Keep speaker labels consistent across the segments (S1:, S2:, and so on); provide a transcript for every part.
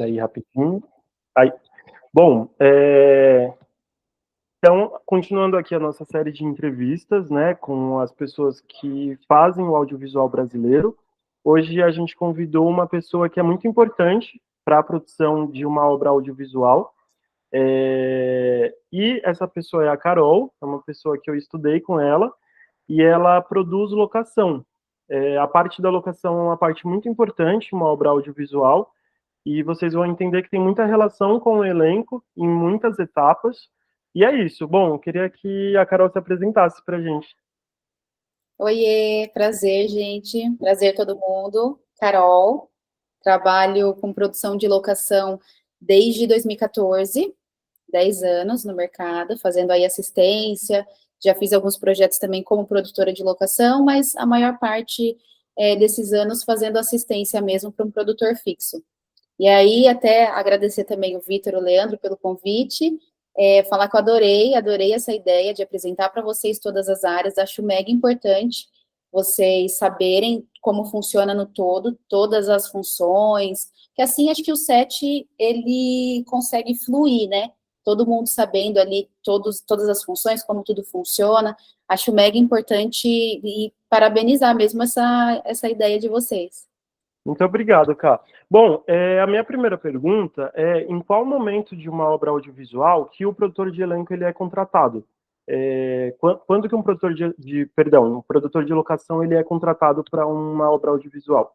S1: Aí, rapidinho. Aí. Bom, então, continuando aqui a nossa série de entrevistas, né, com as pessoas que fazem o audiovisual brasileiro, hoje a gente convidou uma pessoa que é muito importante para a produção de uma obra audiovisual, e essa pessoa é a Carol, é uma pessoa que eu estudei com ela, e ela produz locação. A parte da locação é uma parte muito importante, uma obra audiovisual, e vocês vão entender que tem muita relação com o elenco em muitas etapas. E é isso. Bom, eu queria que a Carol se apresentasse para a gente.
S2: Oiê, prazer, gente. Prazer todo mundo. Carol, trabalho com produção de locação desde 2014, 10 anos no mercado, fazendo aí assistência. Já fiz alguns projetos também como produtora de locação, mas a maior parte desses anos fazendo assistência mesmo para um produtor fixo. E aí, até agradecer também o Vitor e o Leandro pelo convite, falar que eu adorei essa ideia de apresentar para vocês todas as áreas, acho mega importante vocês saberem como funciona no todo, todas as funções, que assim acho que o set, ele consegue fluir, né? Todo mundo sabendo ali todas as funções, como tudo funciona, acho mega importante e parabenizar mesmo essa ideia de vocês.
S1: Muito obrigado, Ká. Bom, a minha primeira pergunta é em qual momento de uma obra audiovisual que o produtor de elenco ele é contratado? Quando que um produtor um produtor de locação ele é contratado para uma obra audiovisual?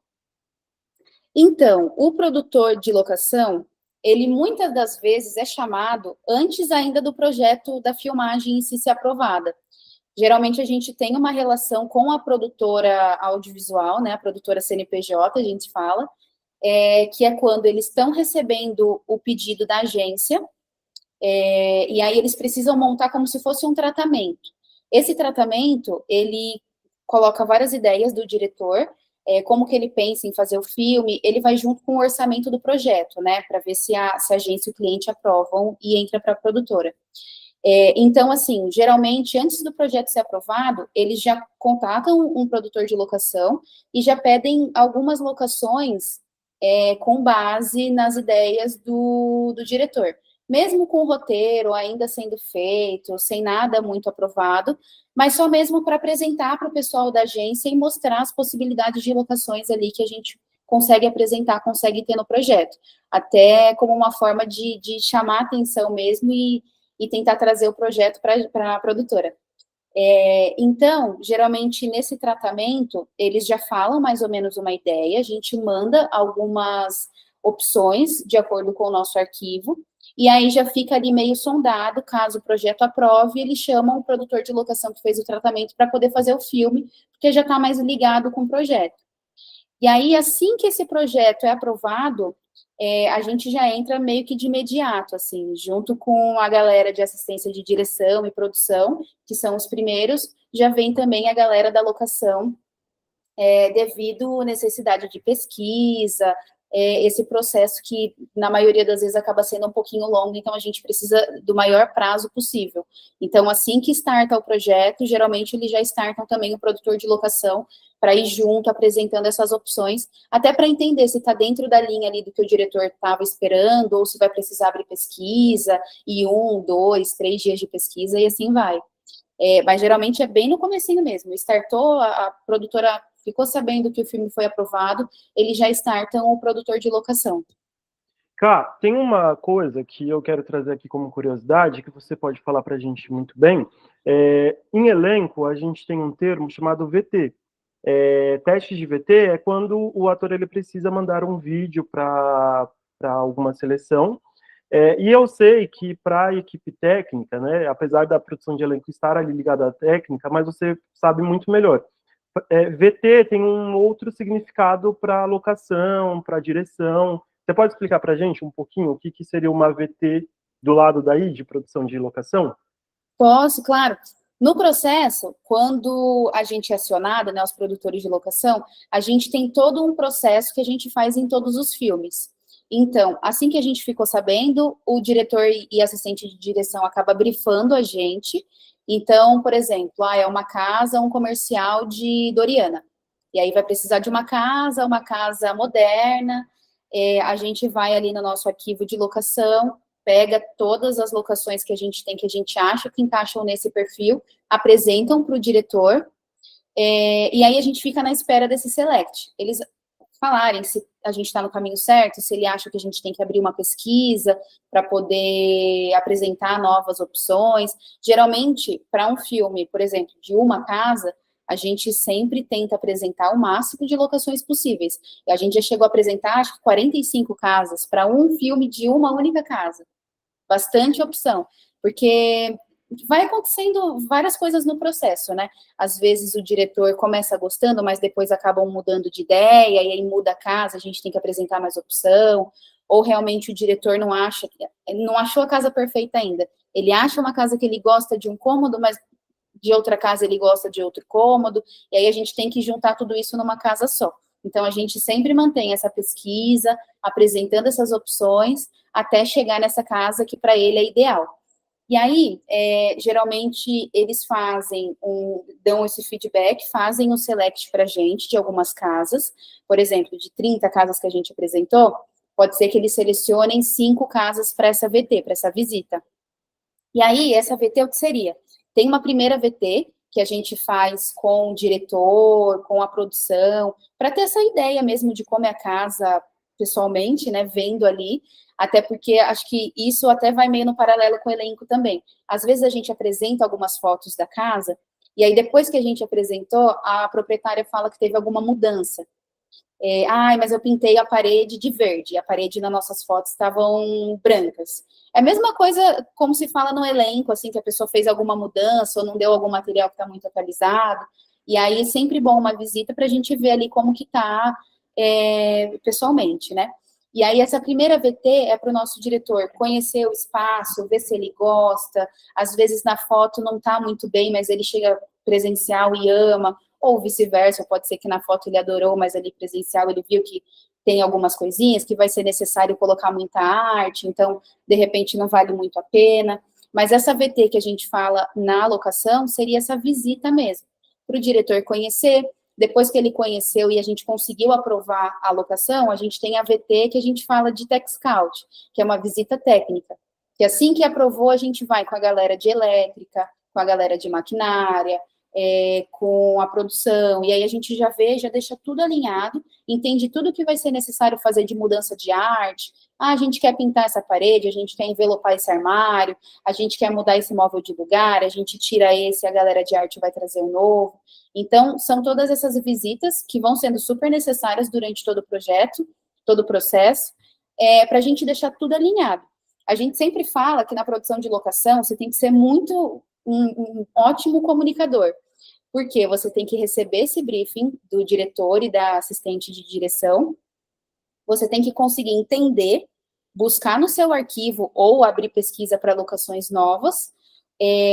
S2: Então, o produtor de locação, ele muitas das vezes é chamado antes ainda do projeto da filmagem em si ser aprovada. Geralmente a gente tem uma relação com a produtora audiovisual, né, a produtora CNPJ, a gente fala, que é quando eles estão recebendo o pedido da agência, e aí eles precisam montar como se fosse um tratamento. Esse tratamento, ele coloca várias ideias do diretor, como que ele pensa em fazer o filme, ele vai junto com o orçamento do projeto, né, para ver se a agência e o cliente aprovam e entra para a produtora. Então, assim, geralmente, antes do projeto ser aprovado, eles já contatam um produtor de locação e já pedem algumas locações com base nas ideias do diretor. Mesmo com o roteiro ainda sendo feito, sem nada muito aprovado, mas só mesmo para apresentar para o pessoal da agência e mostrar as possibilidades de locações ali que a gente consegue apresentar, consegue ter no projeto. Até como uma forma de chamar atenção mesmo e tentar trazer o projeto para a produtora. Então, geralmente, nesse tratamento, eles já falam mais ou menos uma ideia, a gente manda algumas opções de acordo com o nosso arquivo, e aí já fica ali meio sondado, caso o projeto aprove, eles chamam o produtor de locação que fez o tratamento para poder fazer o filme, porque já está mais ligado com o projeto. E aí, assim que esse projeto é aprovado, a gente já entra meio que de imediato, assim, junto com a galera de assistência de direção e produção, que são os primeiros, já vem também a galera da locação, devido à necessidade de pesquisa, esse processo que, na maioria das vezes, acaba sendo um pouquinho longo, então a gente precisa do maior prazo possível. Então, assim que starta o projeto, geralmente eles já startam também o produtor de locação para ir junto, apresentando essas opções, até para entender se está dentro da linha ali do que o diretor estava esperando, ou se vai precisar abrir pesquisa, e 1, 2, 3 dias de pesquisa, e assim vai. Mas geralmente é bem no comecinho mesmo. Startou, a produtora ficou sabendo que o filme foi aprovado, eles já startam o produtor de locação.
S1: Cá, tem uma coisa que eu quero trazer aqui como curiosidade, que você pode falar para a gente muito bem. Em elenco, a gente tem um termo chamado VT. Teste de VT é quando o ator ele precisa mandar um vídeo para alguma seleção. E eu sei que para a equipe técnica, né, apesar da produção de elenco estar ali ligada à técnica, mas você sabe muito melhor. VT tem um outro significado para locação, para direção. Você pode explicar para a gente um pouquinho o que seria uma VT do lado daí, de produção de locação?
S2: Posso, claro. No processo, quando a gente é acionado, né, os produtores de locação, a gente tem todo um processo que a gente faz em todos os filmes. Então, assim que a gente ficou sabendo, o diretor e assistente de direção acaba brifando a gente. Então, por exemplo, é uma casa, um comercial de Doriana. E aí vai precisar de uma casa moderna, a gente vai ali no nosso arquivo de locação, pega todas as locações que a gente tem, que a gente acha que encaixam nesse perfil, apresentam para o diretor, e aí a gente fica na espera desse select. Eles falarem se a gente está no caminho certo, se ele acha que a gente tem que abrir uma pesquisa para poder apresentar novas opções. Geralmente, para um filme, por exemplo, de uma casa, a gente sempre tenta apresentar o máximo de locações possíveis. E a gente já chegou a apresentar, acho que 45 casas para um filme de uma única casa. Bastante opção, porque vai acontecendo várias coisas no processo, né? Às vezes o diretor começa gostando, mas depois acabam mudando de ideia, e aí muda a casa, a gente tem que apresentar mais opção, ou realmente o diretor não acha, ele não achou a casa perfeita ainda. Ele acha uma casa que ele gosta de um cômodo, mas de outra casa ele gosta de outro cômodo, e aí a gente tem que juntar tudo isso numa casa só. Então, a gente sempre mantém essa pesquisa, apresentando essas opções, até chegar nessa casa que para ele é ideal. E aí, geralmente, eles dão esse feedback, fazem um select para a gente de algumas casas, por exemplo, de 30 casas que a gente apresentou, pode ser que eles selecionem 5 casas para essa VT, para essa visita. E aí, essa VT, o que seria? Tem uma primeira VT, que a gente faz com o diretor, com a produção, para ter essa ideia mesmo de como é a casa pessoalmente, né, vendo ali, até porque acho que isso até vai meio no paralelo com o elenco também. Às vezes a gente apresenta algumas fotos da casa, e aí depois que a gente apresentou, a proprietária fala que teve alguma mudança. Mas eu pintei a parede de verde, a parede nas nossas fotos estavam brancas. É a mesma coisa como se fala no elenco, assim, que a pessoa fez alguma mudança ou não deu algum material que está muito atualizado. E aí é sempre bom uma visita para a gente ver ali como que está pessoalmente, né? E aí essa primeira VT é para o nosso diretor conhecer o espaço, ver se ele gosta. Às vezes na foto não está muito bem, mas ele chega presencial e ama, ou vice-versa, pode ser que na foto ele adorou, mas ali presencial ele viu que tem algumas coisinhas, que vai ser necessário colocar muita arte, então, de repente, não vale muito a pena. Mas essa VT que a gente fala na locação seria essa visita mesmo, para o diretor conhecer. Depois que ele conheceu e a gente conseguiu aprovar a locação, a gente tem a VT que a gente fala de Tech Scout, que é uma visita técnica. Que assim que aprovou, a gente vai com a galera de elétrica, com a galera de maquinária, com a produção, e aí a gente já vê, já deixa tudo alinhado, entende tudo que vai ser necessário fazer de mudança de arte. A gente quer pintar essa parede, a gente quer envelopar esse armário, a gente quer mudar esse móvel de lugar, a gente tira esse, a galera de arte vai trazer um novo. Então, são todas essas visitas que vão sendo super necessárias durante todo o projeto, todo o processo, para a gente deixar tudo alinhado. A gente sempre fala que na produção de locação você tem que ser muito um ótimo comunicador, porque você tem que receber esse briefing do diretor e da assistente de direção, você tem que conseguir entender, buscar no seu arquivo ou abrir pesquisa para locações novas,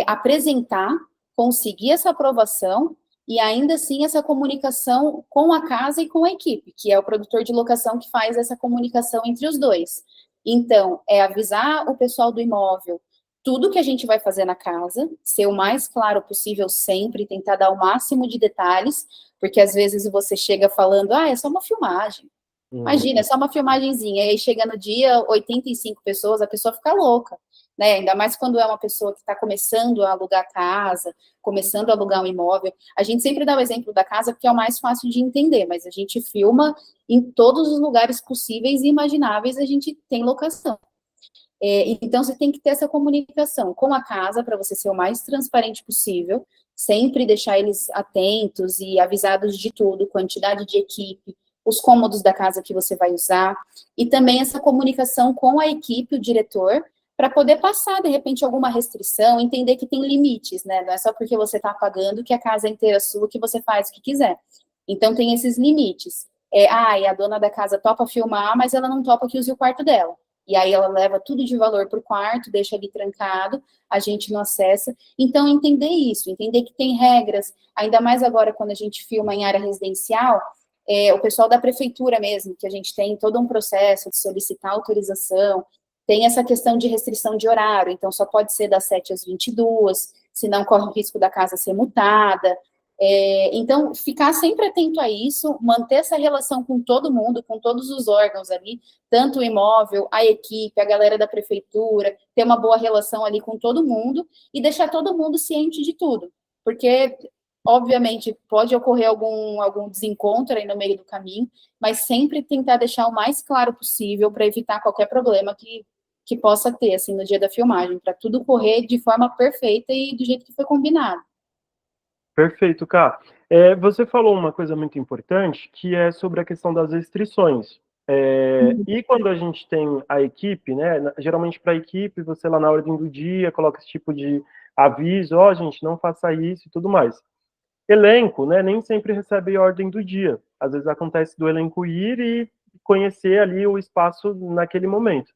S2: apresentar, conseguir essa aprovação e ainda assim essa comunicação com a casa e com a equipe, que é o produtor de locação que faz essa comunicação entre os dois. Então, é avisar o pessoal do imóvel tudo que a gente vai fazer na casa, ser o mais claro possível sempre, tentar dar o máximo de detalhes, porque às vezes você chega falando, é só uma filmagem. Imagina, é só uma filmagenzinha, e aí chega no dia, 85 pessoas, a pessoa fica louca, né? Ainda mais quando é uma pessoa que está começando a alugar casa, começando a alugar um imóvel. A gente sempre dá o exemplo da casa porque é o mais fácil de entender, mas a gente filma em todos os lugares possíveis e imagináveis, a gente tem locação. Então, você tem que ter essa comunicação com a casa para você ser o mais transparente possível, sempre deixar eles atentos e avisados de tudo, quantidade de equipe, os cômodos da casa que você vai usar, e também essa comunicação com a equipe, o diretor, para poder passar, de repente, alguma restrição, entender que tem limites, né? Não é só porque você está pagando que a casa é inteira sua, que você faz o que quiser. Então, tem esses limites. E a dona da casa topa filmar, mas ela não topa que use o quarto dela. E aí ela leva tudo de valor para o quarto, deixa ali trancado, a gente não acessa. Então, entender isso, entender que tem regras, ainda mais agora quando a gente filma em área residencial, o pessoal da prefeitura mesmo, que a gente tem todo um processo de solicitar autorização, tem essa questão de restrição de horário, então só pode ser das 7 às 22, senão corre o risco da casa ser multada. Então, ficar sempre atento a isso, manter essa relação com todo mundo, com todos os órgãos ali, tanto o imóvel, a equipe, a galera da prefeitura, ter uma boa relação ali com todo mundo e deixar todo mundo ciente de tudo. Porque, obviamente, pode ocorrer algum desencontro aí no meio do caminho, mas sempre tentar deixar o mais claro possível para evitar qualquer problema que possa ter, assim, no dia da filmagem, para tudo correr de forma perfeita e do jeito que foi combinado.
S1: Perfeito, Cá. Você falou uma coisa muito importante, que é sobre a questão das restrições. E quando a gente tem a equipe, né? Geralmente para a equipe, você lá na ordem do dia coloca esse tipo de aviso, ó, gente, não faça isso e tudo mais. Elenco, né? Nem sempre recebe ordem do dia. Às vezes acontece do elenco ir e conhecer ali o espaço naquele momento.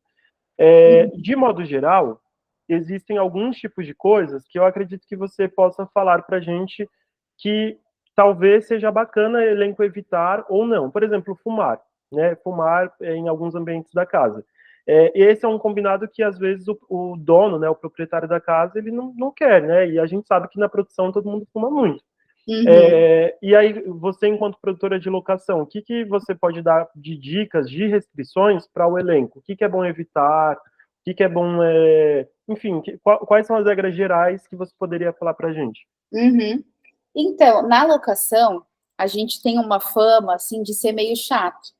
S1: De modo geral, existem alguns tipos de coisas que eu acredito que você possa falar para a gente que talvez seja bacana elenco evitar ou não. Por exemplo, fumar, né? Fumar em alguns ambientes da casa. Esse é um combinado que às vezes o dono, né, o proprietário da casa, ele não quer, né? E a gente sabe que na produção todo mundo fuma muito.
S2: Uhum.
S1: E aí, você, enquanto produtora de locação, o que você pode dar de dicas, de restrições para o elenco? O que é bom evitar? O que é bom. Enfim, quais são as regras gerais que você poderia falar para a gente?
S2: Uhum. Então, na locação, a gente tem uma fama, assim, de ser meio chato,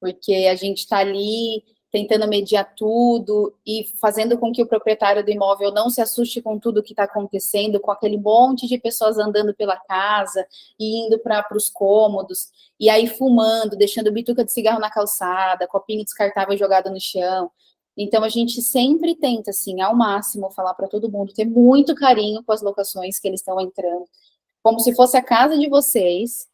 S2: porque a gente está ali tentando mediar tudo e fazendo com que o proprietário do imóvel não se assuste com tudo que está acontecendo, com aquele monte de pessoas andando pela casa e indo para os cômodos, e aí fumando, deixando bituca de cigarro na calçada, copinho descartável jogado no chão. Então, a gente sempre tenta, assim, ao máximo, falar para todo mundo, ter muito carinho com as locações que eles estão entrando, como se fosse a casa de vocês,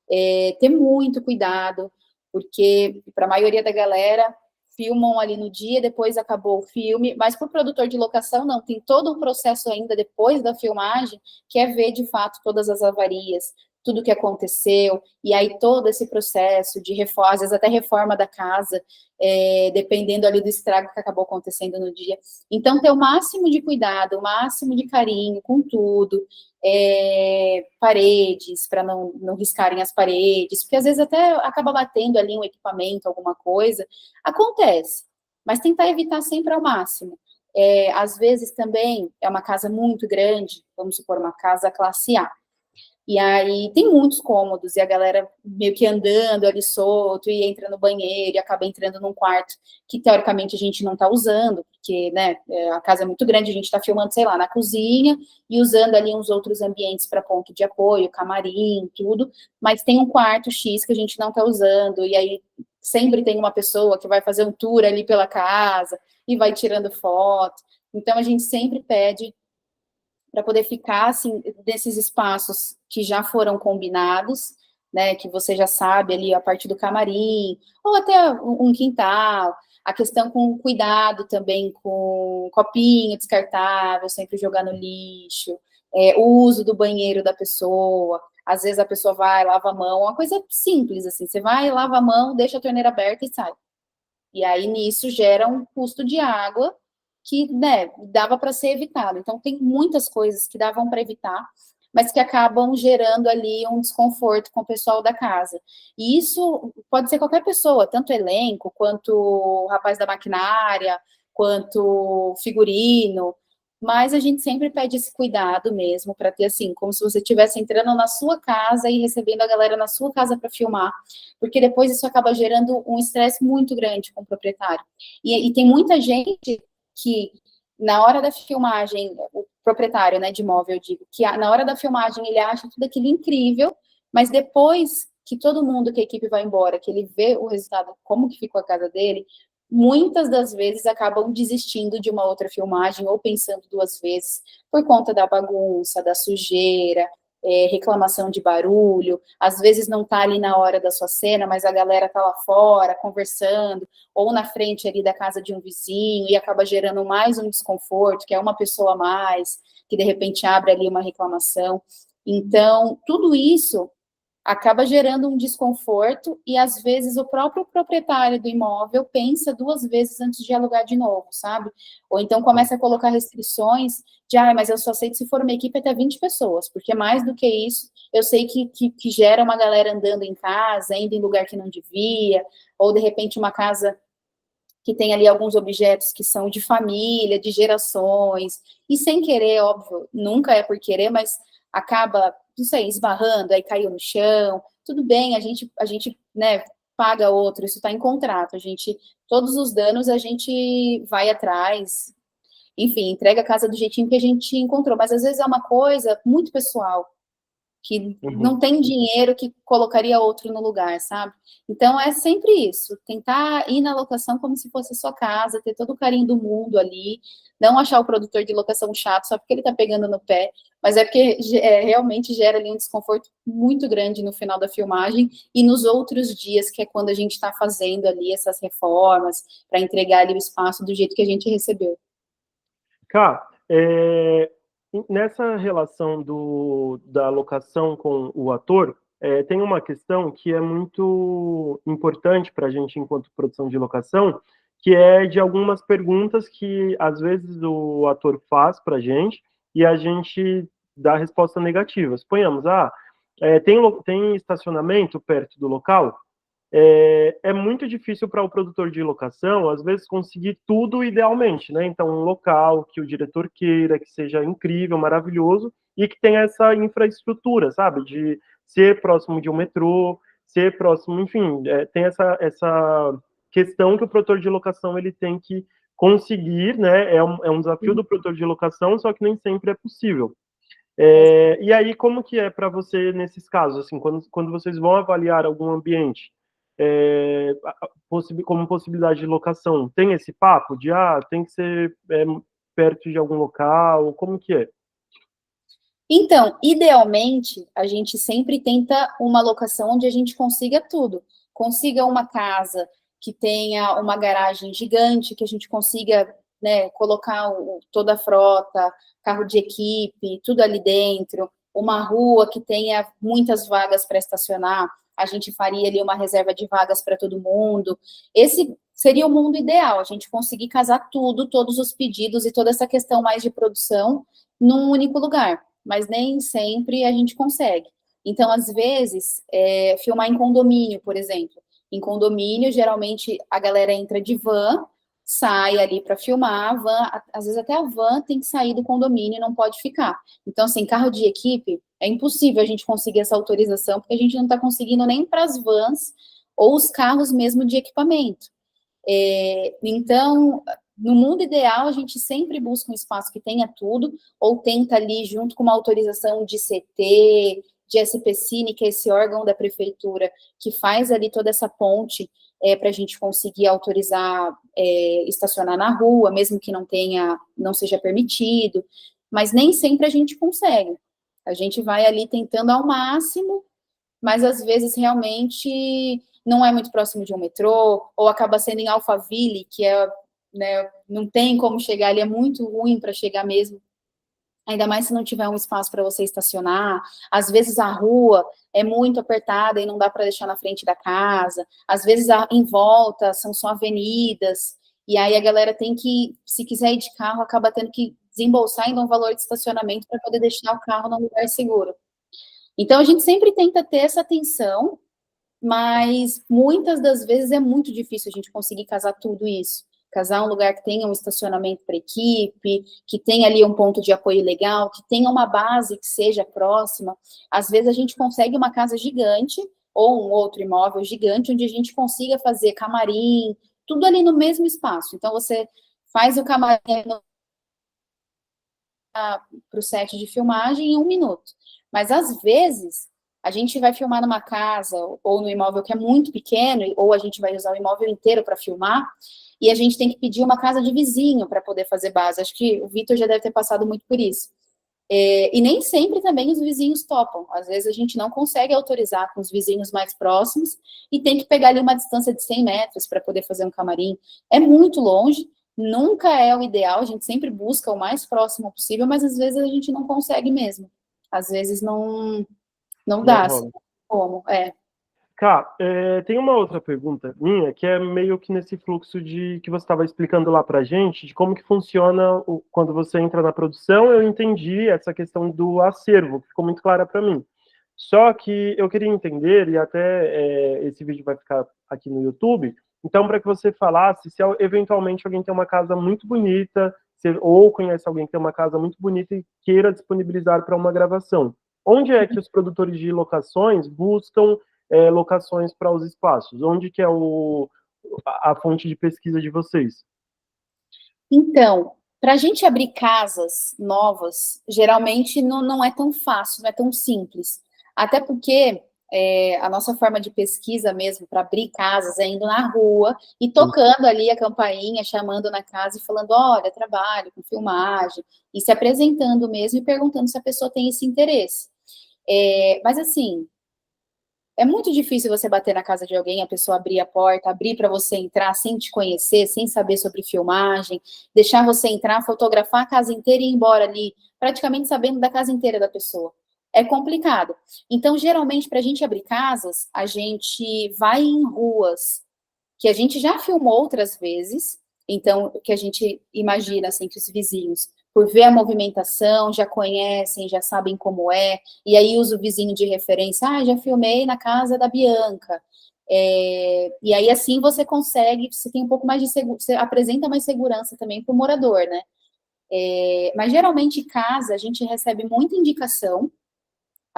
S2: ter muito cuidado, porque para a maioria da galera, filmam ali no dia, depois acabou o filme, mas para o produtor de locação não, tem todo um processo ainda depois da filmagem, que é ver de fato todas as avarias, tudo que aconteceu, e aí todo esse processo de reforma, às vezes até reforma da casa, dependendo ali do estrago que acabou acontecendo no dia. Então, ter o máximo de cuidado, o máximo de carinho com tudo, paredes, para não riscarem as paredes, porque às vezes até acaba batendo ali um equipamento, alguma coisa, acontece, mas tentar evitar sempre ao máximo. Às vezes também é uma casa muito grande, vamos supor, uma casa classe A, e aí tem muitos cômodos, e a galera meio que andando ali solto, e entra no banheiro, e acaba entrando num quarto que, teoricamente, a gente não está usando, porque, né, a casa é muito grande, a gente está filmando, sei lá, na cozinha, e usando ali uns outros ambientes para ponto de apoio, camarim, tudo, mas tem um quarto X que a gente não está usando, e aí sempre tem uma pessoa que vai fazer um tour ali pela casa, e vai tirando foto, então a gente sempre pede para poder ficar assim nesses espaços que já foram combinados, né, que você já sabe ali a parte do camarim, ou até um quintal, a questão com cuidado também com copinho descartável, sempre jogar no lixo, o uso do banheiro da pessoa, às vezes a pessoa vai, lava a mão, uma coisa simples assim, você vai, lava a mão, deixa a torneira aberta e sai. E aí, nisso, gera um custo de água que, né, dava para ser evitado. Então, tem muitas coisas que davam para evitar, mas que acabam gerando ali um desconforto com o pessoal da casa. E isso pode ser qualquer pessoa, tanto elenco, quanto o rapaz da maquinária, quanto figurino, mas a gente sempre pede esse cuidado mesmo, para ter assim, como se você estivesse entrando na sua casa e recebendo a galera na sua casa para filmar, porque depois isso acaba gerando um estresse muito grande com o proprietário. E tem muita gente que, na hora da filmagem, o proprietário, né, de imóvel, eu digo, que na hora da filmagem ele acha tudo aquilo incrível, mas depois que todo mundo, que a equipe vai embora, que ele vê o resultado, como que ficou a casa dele, muitas das vezes acabam desistindo de uma outra filmagem ou pensando duas vezes por conta da bagunça, da sujeira, reclamação de barulho, às vezes não está ali na hora da sua cena, mas a galera está lá fora conversando, ou na frente ali da casa de um vizinho, e acaba gerando mais um desconforto, que é uma pessoa a mais, que de repente abre ali uma reclamação. Então, tudo isso acaba gerando um desconforto e, às vezes, o próprio proprietário do imóvel pensa 2 vezes antes de alugar de novo, sabe? Ou então começa a colocar restrições de, mas eu só aceito se for uma equipe até 20 pessoas, porque mais do que isso, eu sei que gera uma galera andando em casa, indo em lugar que não devia, ou, de repente, uma casa que tem ali alguns objetos que são de família, de gerações, e sem querer, óbvio, nunca é por querer, mas acaba, não sei, esbarrando, aí caiu no chão, tudo bem, a gente, né, paga outro, isso está em contrato, todos os danos a gente vai atrás, enfim, entrega a casa do jeitinho que a gente encontrou, mas às vezes é uma coisa muito pessoal, que
S1: Uhum.
S2: não tem dinheiro que colocaria outro no lugar, sabe? Então é sempre isso, tentar ir na locação como se fosse a sua casa, ter todo o carinho do mundo ali, não achar o produtor de locação chato só porque ele tá pegando no pé, mas é porque realmente gera ali um desconforto muito grande no final da filmagem e nos outros dias, que é quando a gente está fazendo ali essas reformas para entregar ali o espaço do jeito que a gente recebeu.
S1: Cá, nessa relação da locação com o ator, tem uma questão que é muito importante para a gente, enquanto produção de locação, que é de algumas perguntas que, às vezes, o ator faz para a gente e a gente dá resposta negativa. Suponhamos, tem estacionamento perto do local? É muito difícil para o produtor de locação, às vezes, conseguir tudo idealmente, né? Então, um local que o diretor queira, que seja incrível, maravilhoso, e que tenha essa infraestrutura, sabe? De ser próximo de um metrô, ser próximo, enfim, tem essa questão que o produtor de locação ele tem que conseguir, né? É um desafio do produtor de locação, só que nem sempre é possível. E aí, como que é para você nesses casos, assim, quando vocês vão avaliar algum ambiente, é, como possibilidade de locação, tem esse papo de, tem que ser perto de algum local, como que é?
S2: Então, idealmente, a gente sempre tenta uma locação onde a gente consiga tudo. Consiga uma casa que tenha uma garagem gigante, que a gente consiga, né, colocar toda a frota, carro de equipe, tudo ali dentro. Uma rua que tenha muitas vagas para estacionar. A gente faria ali uma reserva de vagas para todo mundo. Esse seria o mundo ideal, a gente conseguir casar tudo, todos os pedidos e toda essa questão mais de produção num único lugar, mas nem sempre a gente consegue. Então, às vezes, filmar em condomínio, por exemplo. Em condomínio, geralmente, a galera entra de van, sai ali para filmar, a van, às vezes até a van tem que sair do condomínio e não pode ficar. Então, assim, carro de equipe, é impossível a gente conseguir essa autorização, porque a gente não está conseguindo nem para as vans ou os carros mesmo de equipamento. Então, no mundo ideal, a gente sempre busca um espaço que tenha tudo, ou tenta ali, junto com uma autorização de CT, de SPCine, que é esse órgão da prefeitura, que faz ali toda essa ponte para a gente conseguir autorizar estacionar na rua, mesmo que não seja permitido, mas nem sempre a gente consegue. A gente vai ali tentando ao máximo, mas às vezes realmente não é muito próximo de um metrô, ou acaba sendo em Alphaville, que né, não tem como chegar ali, é muito ruim para chegar mesmo, ainda mais se não tiver um espaço para você estacionar. Às vezes a rua é muito apertada e não dá para deixar na frente da casa, às vezes em volta são só avenidas, e aí a galera tem que, se quiser ir de carro, acaba tendo que desembolsar ainda um valor de estacionamento para poder deixar o carro num lugar seguro. Então, a gente sempre tenta ter essa atenção, mas muitas das vezes é muito difícil a gente conseguir casar tudo isso. Casar um lugar que tenha um estacionamento para equipe, que tenha ali um ponto de apoio legal, que tenha uma base que seja próxima. Às vezes a gente consegue uma casa gigante, ou um outro imóvel gigante, onde a gente consiga fazer camarim, tudo ali no mesmo espaço. Então, você faz o camarim para o set de filmagem em 1 minuto. Mas, às vezes, a gente vai filmar numa casa ou no imóvel que é muito pequeno, ou a gente vai usar o imóvel inteiro para filmar, e a gente tem que pedir uma casa de vizinho para poder fazer base. Acho que o Vitor já deve ter passado muito por isso. E nem sempre também os vizinhos topam. Às vezes a gente não consegue autorizar com os vizinhos mais próximos e tem que pegar ali uma distância de 100 metros para poder fazer um camarim. É muito longe, nunca é o ideal, a gente sempre busca o mais próximo possível, mas às vezes a gente não consegue mesmo. Às vezes não
S1: Não
S2: dá.
S1: rola.
S2: Como? É.
S1: Cá, tem uma outra pergunta minha, que é meio que nesse fluxo de que você estava explicando lá para gente, de como que funciona quando você entra na produção. Eu entendi essa questão do acervo, que ficou muito clara para mim. Só que eu queria entender, e até esse vídeo vai ficar aqui no YouTube, então para que você falasse se eventualmente alguém tem uma casa muito bonita, ou conhece alguém que tem uma casa muito bonita e queira disponibilizar para uma gravação. Onde é que os produtores de locações buscam locações para os espaços? Onde que é a fonte de pesquisa de vocês?
S2: Então, para a gente abrir casas novas, geralmente não é tão fácil, não é tão simples. Até porque a nossa forma de pesquisa mesmo para abrir casas é indo na rua e tocando ali a campainha, chamando na casa e falando: olha, trabalho com filmagem, e se apresentando mesmo e perguntando se a pessoa tem esse interesse. Mas assim, é muito difícil você bater na casa de alguém, a pessoa abrir a porta, abrir para você entrar sem te conhecer, sem saber sobre filmagem, deixar você entrar, fotografar a casa inteira e ir embora ali, praticamente sabendo da casa inteira da pessoa. É complicado. Então, geralmente, para a gente abrir casas, a gente vai em ruas que a gente já filmou outras vezes, então, que a gente imagina, assim, que os vizinhos, por ver a movimentação, já conhecem, já sabem como é, e aí usa o vizinho de referência: já filmei na casa da Bianca, e aí assim você consegue, você tem um pouco mais de segurança, você apresenta mais segurança também para o morador, né? Mas geralmente casa a gente recebe muita indicação.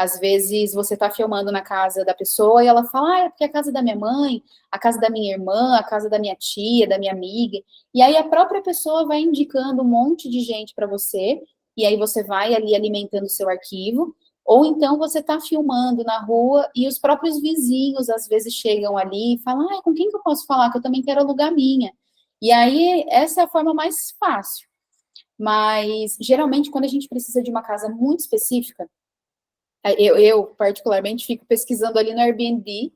S2: Às vezes você está filmando na casa da pessoa e ela fala: é porque é a casa da minha mãe, a casa da minha irmã, a casa da minha tia, da minha amiga. E aí a própria pessoa vai indicando um monte de gente para você, e aí você vai ali alimentando o seu arquivo. Ou então você está filmando na rua e os próprios vizinhos às vezes chegam ali e falam: com quem que eu posso falar? Que eu também quero alugar a minha. E aí essa é a forma mais fácil. Mas geralmente quando a gente precisa de uma casa muito específica, eu, particularmente, fico pesquisando ali no Airbnb,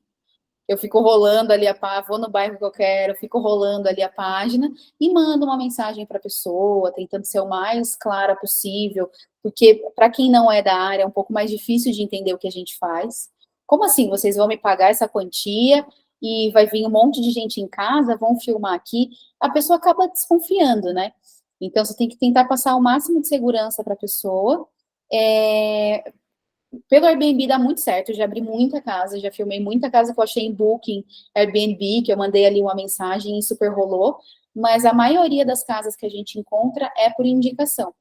S2: eu fico rolando ali vou no bairro que eu quero, fico rolando ali a página e mando uma mensagem para a pessoa, tentando ser o mais clara possível, porque para quem não é da área é um pouco mais difícil de entender o que a gente faz. Como assim? Vocês vão me pagar essa quantia e vai vir um monte de gente em casa, vão filmar aqui? A pessoa acaba desconfiando, né? Então, você tem que tentar passar o máximo de segurança para a pessoa, pelo Airbnb dá muito certo, eu já abri muita casa, já filmei muita casa que eu achei em Booking, Airbnb, que eu mandei ali uma mensagem e super rolou, mas a maioria das casas que a gente encontra é por indicação.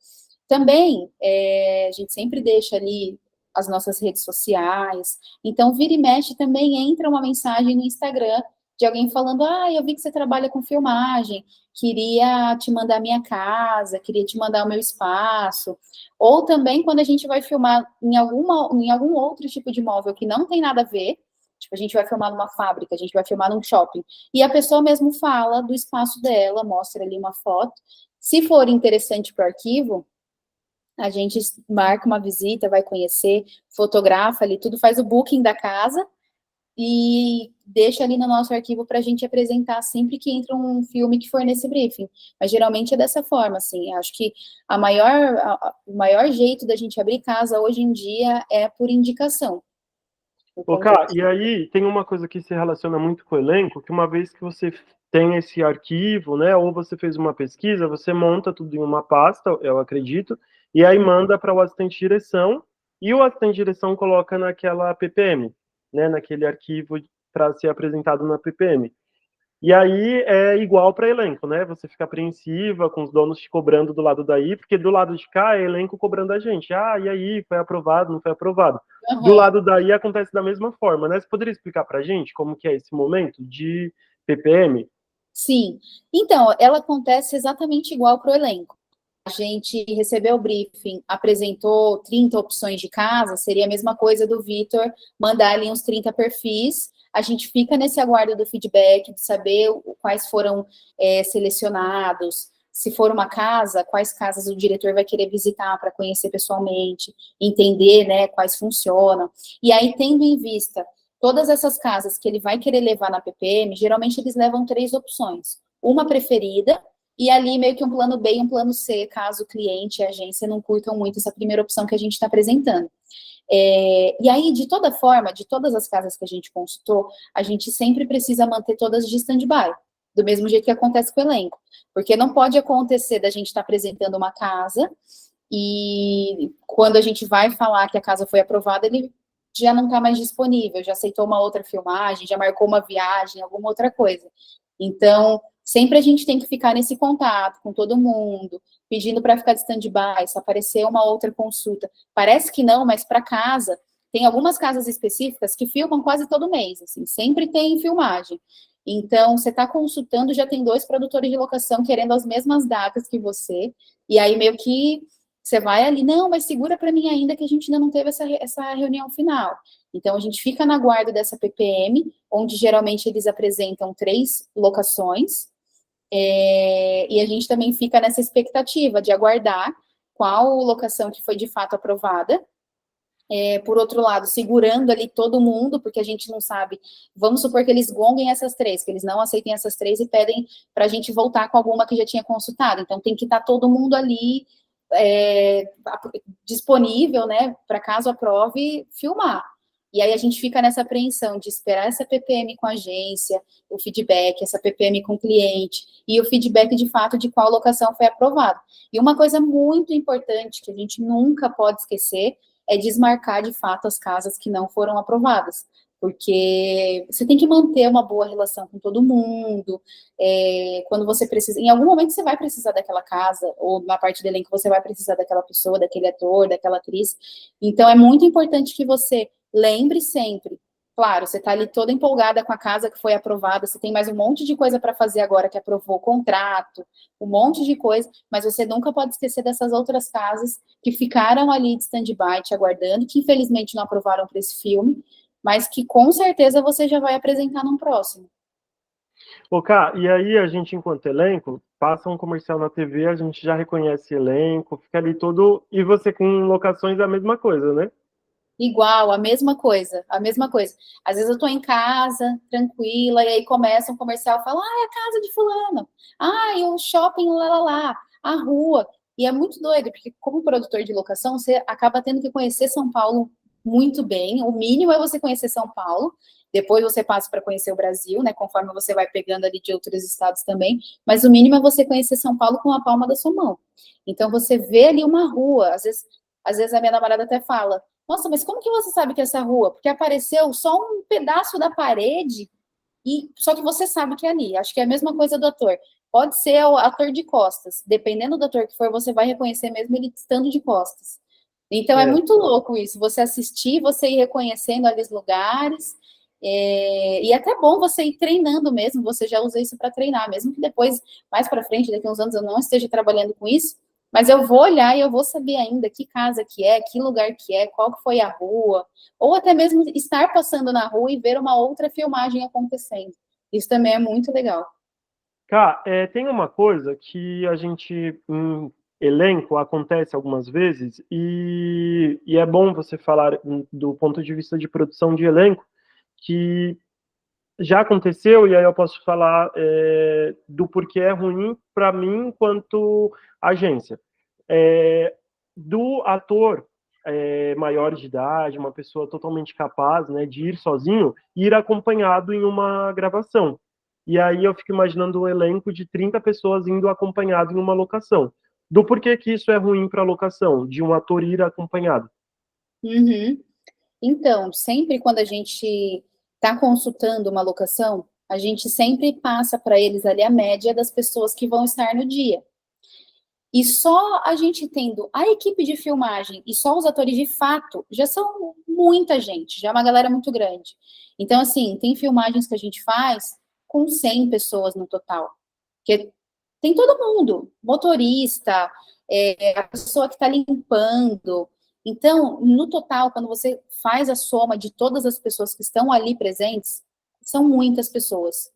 S2: Também, a gente sempre deixa ali as nossas redes sociais, então vira e mexe também entra uma mensagem no Instagram de alguém falando: eu vi que você trabalha com filmagem, queria te mandar minha casa, queria te mandar o meu espaço. Ou também quando a gente vai filmar em algum outro tipo de imóvel que não tem nada a ver, tipo, a gente vai filmar numa fábrica, a gente vai filmar num shopping, e a pessoa mesmo fala do espaço dela, mostra ali uma foto. Se for interessante para o arquivo, a gente marca uma visita, vai conhecer, fotografa ali tudo, faz o booking da casa e deixa ali no nosso arquivo para a gente apresentar sempre que entra um filme que for nesse briefing. Mas geralmente é dessa forma, assim. Acho que o maior jeito da gente abrir casa hoje em dia é por indicação.
S1: Ô, Cá, e aí tem uma coisa que se relaciona muito com o elenco, que uma vez que você tem esse arquivo, né, ou você fez uma pesquisa, você monta tudo em uma pasta, eu acredito, e aí manda para o assistente de direção, e o assistente de direção coloca naquela PPM, né, naquele arquivo para ser apresentado na PPM. E aí é igual para elenco, né? Você fica apreensiva com os donos te cobrando do lado daí, porque do lado de cá é elenco cobrando a gente. E aí, foi aprovado, não foi aprovado? Do
S2: Uhum.
S1: lado daí acontece da mesma forma, né? Você poderia explicar para a gente como que é esse momento de PPM?
S2: Sim. Então, ela acontece exatamente igual para o elenco. A gente recebeu o briefing, apresentou 30 opções de casa, seria a mesma coisa do Vitor mandar ali uns 30 perfis. A gente fica nesse aguardo do feedback, de saber quais foram selecionados. Se for uma casa, quais casas o diretor vai querer visitar para conhecer pessoalmente, entender, né, quais funcionam. E aí, tendo em vista todas essas casas que ele vai querer levar na PPM, geralmente eles levam 3 opções. Uma preferida, e ali meio que um plano B e um plano C, caso o cliente e a agência não curtam muito essa primeira opção que a gente está apresentando. E aí, de toda forma, de todas as casas que a gente consultou, a gente sempre precisa manter todas de stand-by, do mesmo jeito que acontece com o elenco. Porque não pode acontecer da gente estar apresentando uma casa e quando a gente vai falar que a casa foi aprovada, ele já não está mais disponível, já aceitou uma outra filmagem, já marcou uma viagem, alguma outra coisa. Então, sempre a gente tem que ficar nesse contato com todo mundo, pedindo para ficar de stand-by, se aparecer uma outra consulta. Parece que não, mas para casa, tem algumas casas específicas que filmam quase todo mês, assim, sempre tem filmagem. Então, você está consultando, já tem 2 produtores de locação querendo as mesmas datas que você, e aí meio que você vai ali, não, mas segura para mim ainda que a gente ainda não teve essa reunião final. Então, a gente fica na guarda dessa PPM, onde geralmente eles apresentam 3 locações, e a gente também fica nessa expectativa de aguardar qual locação que foi de fato aprovada. Por outro lado, segurando ali todo mundo, porque a gente não sabe, vamos supor que eles gonguem essas 3, que eles não aceitem essas 3 e pedem para a gente voltar com alguma que já tinha consultado. Então, tem que estar todo mundo ali disponível, né, para caso aprove, filmar. E aí a gente fica nessa apreensão de esperar essa PPM com a agência, o feedback, essa PPM com o cliente, e o feedback de fato de qual locação foi aprovada. E uma coisa muito importante que a gente nunca pode esquecer é desmarcar de fato as casas que não foram aprovadas, porque você tem que manter uma boa relação com todo mundo, quando você precisa, em algum momento você vai precisar daquela casa, ou na parte do elenco você vai precisar daquela pessoa, daquele ator, daquela atriz, então é muito importante que você lembre sempre, claro, você está ali toda empolgada com a casa que foi aprovada, você tem mais um monte de coisa para fazer agora que aprovou o contrato, um monte de coisa, mas você nunca pode esquecer dessas outras casas que ficaram ali de stand-by te aguardando, que infelizmente não aprovaram para esse filme, mas que com certeza você já vai apresentar num próximo.
S1: Ô, Ká, e aí a gente, enquanto elenco, passa um comercial na TV, a gente já reconhece elenco, fica ali todo. E você com locações é a mesma coisa, né?
S2: Igual, a mesma coisa, a mesma coisa. Às vezes eu tô em casa, tranquila, e aí começa um comercial e fala, é a casa de fulano, e o shopping lá, a rua. E é muito doido, porque como produtor de locação, você acaba tendo que conhecer São Paulo muito bem. O mínimo é você conhecer São Paulo, depois você passa para conhecer o Brasil, né? Conforme você vai pegando ali de outros estados também, mas o mínimo é você conhecer São Paulo com a palma da sua mão. Então você vê ali uma rua, às vezes a minha namorada até fala. Nossa, mas como que você sabe que é essa rua? Porque apareceu só um pedaço da parede, e só que você sabe que é ali. Acho que é a mesma coisa do ator. Pode ser o ator de costas. Dependendo do ator que for, você vai reconhecer mesmo ele estando de costas. Então é
S1: É.
S2: muito louco isso. Você assistir, você ir reconhecendo ali os lugares. E é até bom você ir treinando mesmo. Você já usa isso para treinar, mesmo que depois, mais para frente, daqui a uns anos, eu não esteja trabalhando com isso. Mas eu vou olhar e eu vou saber ainda que casa que é, que lugar que é, qual que foi a rua, ou até mesmo estar passando na rua e ver uma outra filmagem acontecendo. Isso também é muito legal.
S1: Cá, tem uma coisa que a gente, em elenco, acontece algumas vezes, e é bom você falar do ponto de vista de produção de elenco, que já aconteceu, e aí eu posso falar do porquê é ruim para mim enquanto agência. Do ator maior de idade, uma pessoa totalmente capaz, né, de ir sozinho, ir acompanhado em uma gravação. E aí eu fico imaginando um elenco de 30 pessoas indo acompanhado em uma locação. Do porquê que isso é ruim para a locação, de um ator ir acompanhado.
S2: Uhum. Então, sempre quando a gente está consultando uma locação, a gente sempre passa para eles ali a média das pessoas que vão estar no dia. E só a gente tendo a equipe de filmagem e só os atores de fato, já são muita gente, já é uma galera muito grande. Então, assim, tem filmagens que a gente faz com 100 pessoas no total. Porque tem todo mundo, motorista, a pessoa que está limpando. Então, no total, quando você faz a soma de todas as pessoas que estão ali presentes, são muitas pessoas.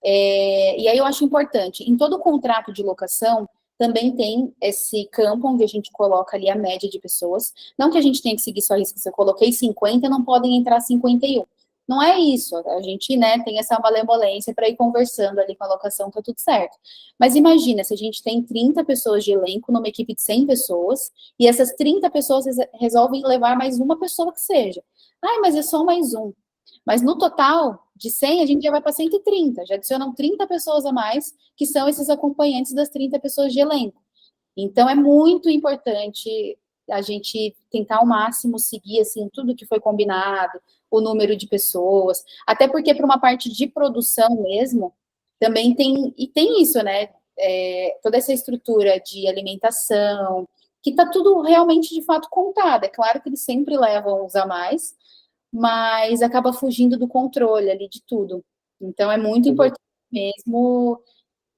S2: E aí eu acho importante, em todo contrato de locação, também tem esse campo onde a gente coloca ali a média de pessoas. Não que a gente tenha que seguir só risco, se eu coloquei 50, não podem entrar 51. Não é isso, a gente, né, tem essa malemolência para ir conversando ali com a locação, tá tudo certo. Mas imagina, se a gente tem 30 pessoas de elenco numa equipe de 100 pessoas, e essas 30 pessoas resolvem levar mais uma pessoa que seja. Ai, mas é só mais um. Mas no total, de 100, a gente já vai para 130, já adicionam 30 pessoas a mais, que são esses acompanhantes das 30 pessoas de elenco. Então, é muito importante a gente tentar ao máximo seguir, assim, tudo que foi combinado, o número de pessoas, até porque para uma parte de produção mesmo, também tem, e tem isso, né, toda essa estrutura de alimentação, que está tudo realmente, de fato, contado. É claro que eles sempre levam uns a mais, mas acaba fugindo do controle ali de tudo. Então, é muito importante mesmo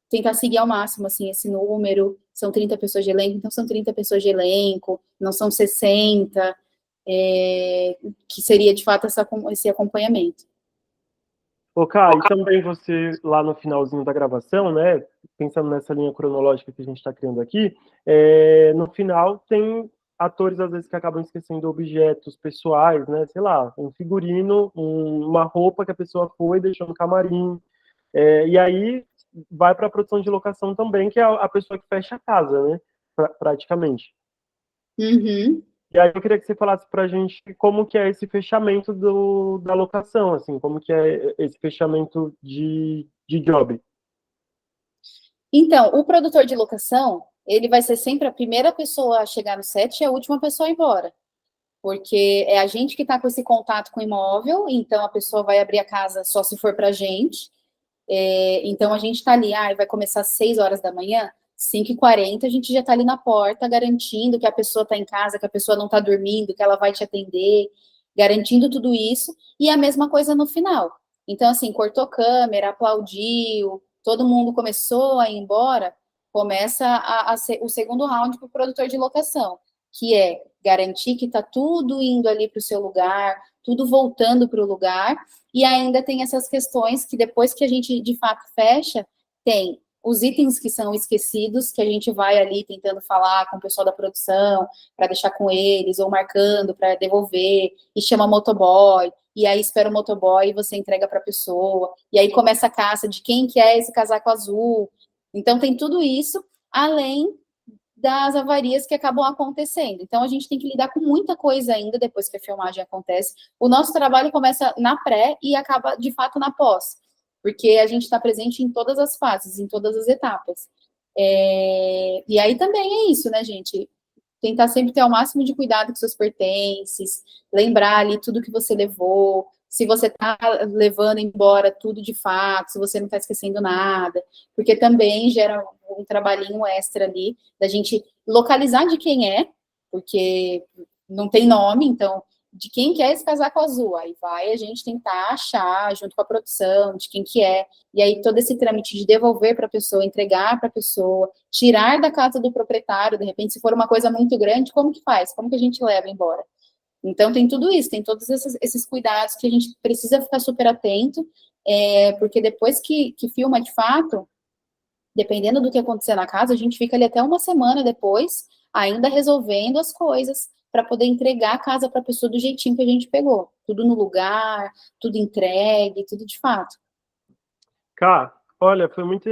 S2: tentar seguir ao máximo, assim, esse número. São 30 pessoas de elenco, então são 30 pessoas de elenco, não são 60, que seria, de fato, esse acompanhamento.
S1: Ô, Cá, e também você, lá no finalzinho da gravação, né, pensando nessa linha cronológica que a gente está criando aqui, no final tem atores, às vezes, que acabam esquecendo objetos pessoais, né, sei lá, um figurino, uma roupa que a pessoa foi e deixou no camarim, e aí vai para a produção de locação também, que é a pessoa que fecha a casa, né, praticamente.
S2: Uhum.
S1: E aí eu queria que você falasse para a gente como que é esse fechamento da locação, assim, como que é esse fechamento de job.
S2: Então, o produtor de locação, ele vai ser sempre a primeira pessoa a chegar no set e a última pessoa a ir embora. Porque é a gente que está com esse contato com o imóvel, então a pessoa vai abrir a casa só se for para a gente. Então a gente está ali, vai começar às 6 horas da manhã, 5h40 a gente já está ali na porta, garantindo que a pessoa está em casa, que a pessoa não está dormindo, que ela vai te atender, garantindo tudo isso, e a mesma coisa no final. Então, assim, cortou câmera, aplaudiu, todo mundo começou a ir embora, começa a ser o segundo round para o produtor de locação, que é garantir que está tudo indo ali para o seu lugar, tudo voltando para o lugar, e ainda tem essas questões que depois que a gente de fato fecha, tem os itens que são esquecidos, que a gente vai ali tentando falar com o pessoal da produção, para deixar com eles, ou marcando para devolver, e chama motoboy, e aí espera o motoboy e você entrega para a pessoa, e aí começa a caça de quem que é esse casaco azul. Então tem tudo isso, além das avarias que acabam acontecendo. Então, a gente tem que lidar com muita coisa ainda depois que a filmagem acontece. O nosso trabalho começa na pré e acaba, de fato, na pós, porque a gente está presente em todas as fases, em todas as etapas. E aí também é isso, né, gente? Tentar sempre ter o máximo de cuidado com seus pertences, lembrar ali tudo que você levou, se você está levando embora tudo de fato, se você não está esquecendo nada, porque também gera um trabalhinho extra ali, da gente localizar de quem é, porque não tem nome, então, de quem que é esse casaco azul? Aí vai a gente tentar achar, junto com a produção, de quem que é, e aí todo esse trâmite de devolver para a pessoa, entregar para a pessoa, tirar da casa do proprietário, de repente, se for uma coisa muito grande, como que faz? Como que a gente leva embora? Então, tem tudo isso, tem todos esses cuidados que a gente precisa ficar super atento, porque depois que filma de fato, dependendo do que acontecer na casa, a gente fica ali até uma semana depois, ainda resolvendo as coisas, para poder entregar a casa para a pessoa do jeitinho que a gente pegou. Tudo no lugar, tudo entregue, tudo de fato.
S1: Cá, olha, foi muito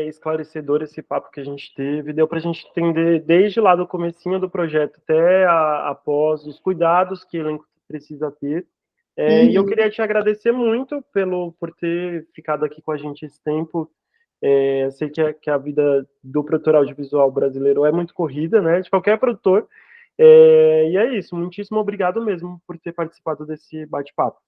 S1: esclarecedor esse papo que a gente teve, deu para a gente entender desde lá do comecinho do projeto até após os cuidados que o elenco precisa ter. E eu
S2: Uhum.
S1: queria te agradecer muito por ter ficado aqui com a gente esse tempo. Eu sei que a vida do produtor audiovisual brasileiro é muito corrida, né? De qualquer produtor. E é isso. Muitíssimo obrigado mesmo por ter participado desse bate-papo.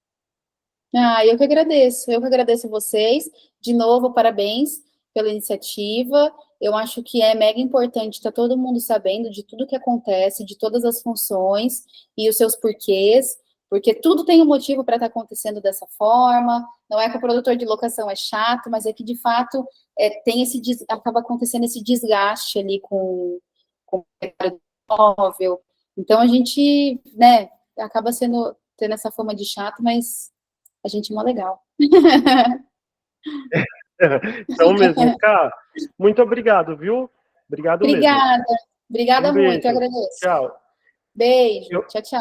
S2: Eu que agradeço vocês. De novo, parabéns pela iniciativa. Eu acho que é mega importante estar todo mundo sabendo de tudo que acontece, de todas as funções e os seus porquês, porque tudo tem um motivo para estar acontecendo dessa forma. Não é que o produtor de locação é chato, mas é que de fato tem acaba acontecendo esse desgaste ali com o proprietário do imóvel. Então a gente, né, acaba tendo essa fama de chato, mas a gente é mó legal.
S1: Então mesmo, cara, muito obrigado, viu? Obrigado mesmo.
S2: Obrigada.
S1: Um
S2: Obrigada muito, eu
S1: beijo.
S2: agradeço.
S1: Tchau.
S2: Beijo.
S1: Eu,
S2: Tchau, tchau.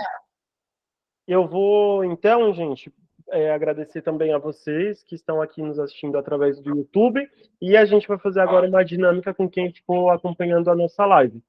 S1: eu vou, então, gente, agradecer também a vocês que estão aqui nos assistindo através do YouTube, e a gente vai fazer agora uma dinâmica com quem ficou acompanhando a nossa live.